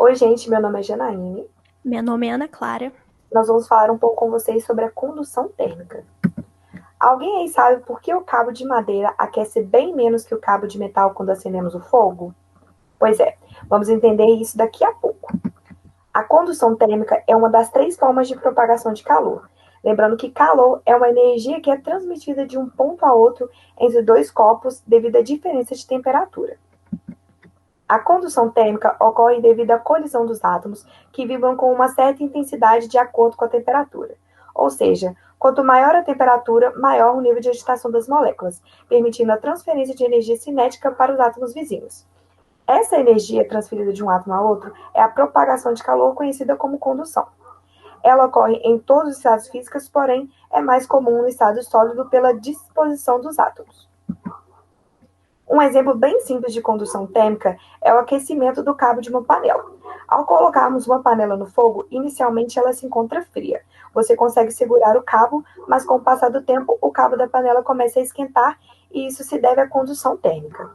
Oi, gente, meu nome é Janaíne. Meu nome é Ana Clara. Nós vamos falar um pouco com vocês sobre a condução térmica. Alguém aí sabe por que o cabo de madeira aquece bem menos que o cabo de metal quando acendemos o fogo? Pois é, vamos entender isso daqui a pouco. A condução térmica é uma das três formas de propagação de calor. Lembrando que calor é uma energia que é transmitida de um ponto a outro entre dois corpos devido à diferença de temperatura. A condução térmica ocorre devido à colisão dos átomos, que vibram com uma certa intensidade de acordo com a temperatura. Ou seja, quanto maior a temperatura, maior o nível de agitação das moléculas, permitindo a transferência de energia cinética para os átomos vizinhos. Essa energia transferida de um átomo a outro é a propagação de calor, conhecida como condução. Ela ocorre em todos os estados físicos, porém é mais comum no estado sólido pela disposição dos átomos. Um exemplo bem simples de condução térmica é o aquecimento do cabo de uma panela. Ao colocarmos uma panela no fogo, inicialmente ela se encontra fria. Você consegue segurar o cabo, mas com o passar do tempo, o cabo da panela começa a esquentar e isso se deve à condução térmica.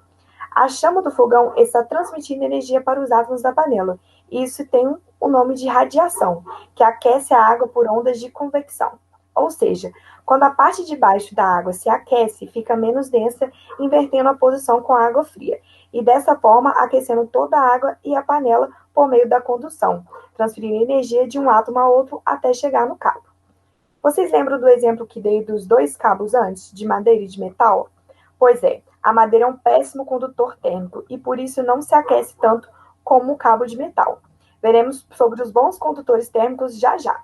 A chama do fogão está transmitindo energia para os átomos da panela, e isso tem o nome de radiação, que aquece a água por ondas de convecção. Ou seja, quando a parte de baixo da água se aquece, fica menos densa, invertendo a posição com a água fria, e dessa forma aquecendo toda a água e a panela por meio da condução, transferindo energia de um átomo a outro até chegar no cabo. Vocês lembram do exemplo que dei dos dois cabos antes, de madeira e de metal? Pois é, a madeira é um péssimo condutor térmico e por isso não se aquece tanto como o cabo de metal. Veremos sobre os bons condutores térmicos já já.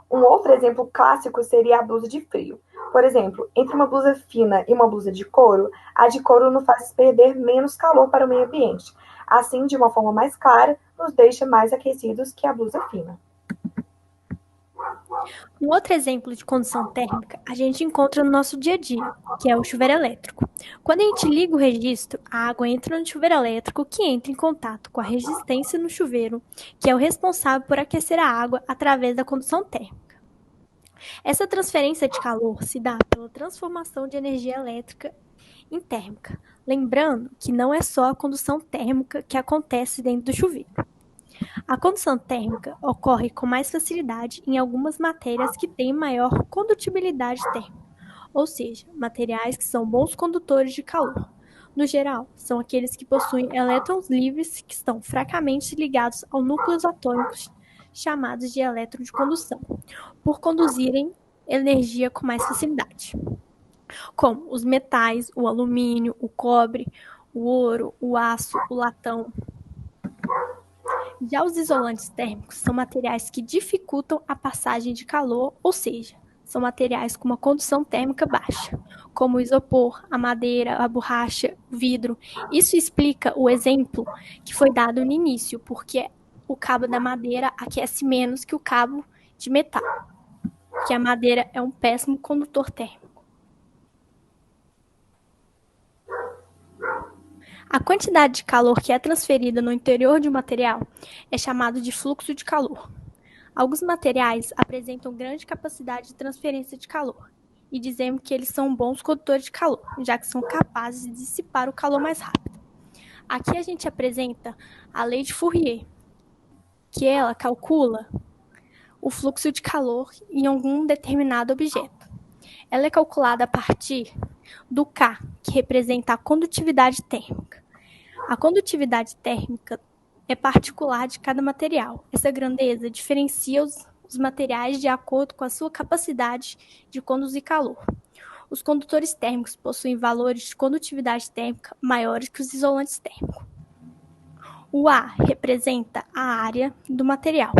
Um outro exemplo clássico seria a blusa de frio. Por exemplo, entre uma blusa fina e uma blusa de couro, a de couro nos faz perder menos calor para o meio ambiente. Assim, de uma forma mais clara, nos deixa mais aquecidos que a blusa fina. Um outro exemplo de condução térmica a gente encontra no nosso dia a dia, que é o chuveiro elétrico. Quando a gente liga o registro, a água entra no chuveiro elétrico, que entra em contato com a resistência no chuveiro, que é o responsável por aquecer a água através da condução térmica. Essa transferência de calor se dá pela transformação de energia elétrica em térmica. Lembrando que não é só a condução térmica que acontece dentro do chuveiro. A condução térmica ocorre com mais facilidade em algumas matérias que têm maior condutibilidade térmica, ou seja, materiais que são bons condutores de calor. No geral, são aqueles que possuem elétrons livres que estão fracamente ligados aos núcleos atômicos, chamados de elétrons de condução, por conduzirem energia com mais facilidade, como os metais, o alumínio, o cobre, o ouro, o aço, o latão. Já os isolantes térmicos são materiais que dificultam a passagem de calor, ou seja, são materiais com uma condução térmica baixa, como o isopor, a madeira, a borracha, o vidro. Isso explica o exemplo que foi dado no início, porque o cabo da madeira aquece menos que o cabo de metal, porque a madeira é um péssimo condutor térmico. A quantidade de calor que é transferida no interior de um material é chamado de fluxo de calor. Alguns materiais apresentam grande capacidade de transferência de calor, e dizemos que eles são bons condutores de calor, já que são capazes de dissipar o calor mais rápido. Aqui a gente apresenta a lei de Fourier, que ela calcula o fluxo de calor em algum determinado objeto. Ela é calculada a partir do K, que representa a condutividade térmica. A condutividade térmica é particular de cada material. Essa grandeza diferencia os materiais de acordo com a sua capacidade de conduzir calor. Os condutores térmicos possuem valores de condutividade térmica maiores que os isolantes térmicos. O A representa a área do material.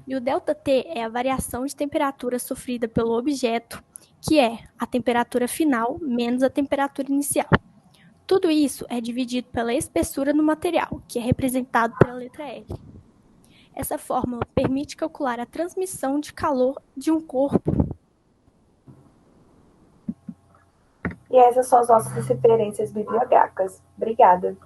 E o ΔT é a variação de temperatura sofrida pelo objeto, que é a temperatura final menos a temperatura inicial. Tudo isso é dividido pela espessura do material, que é representado pela letra L. Essa fórmula permite calcular a transmissão de calor de um corpo. E essas são as nossas referências bibliográficas. Obrigada.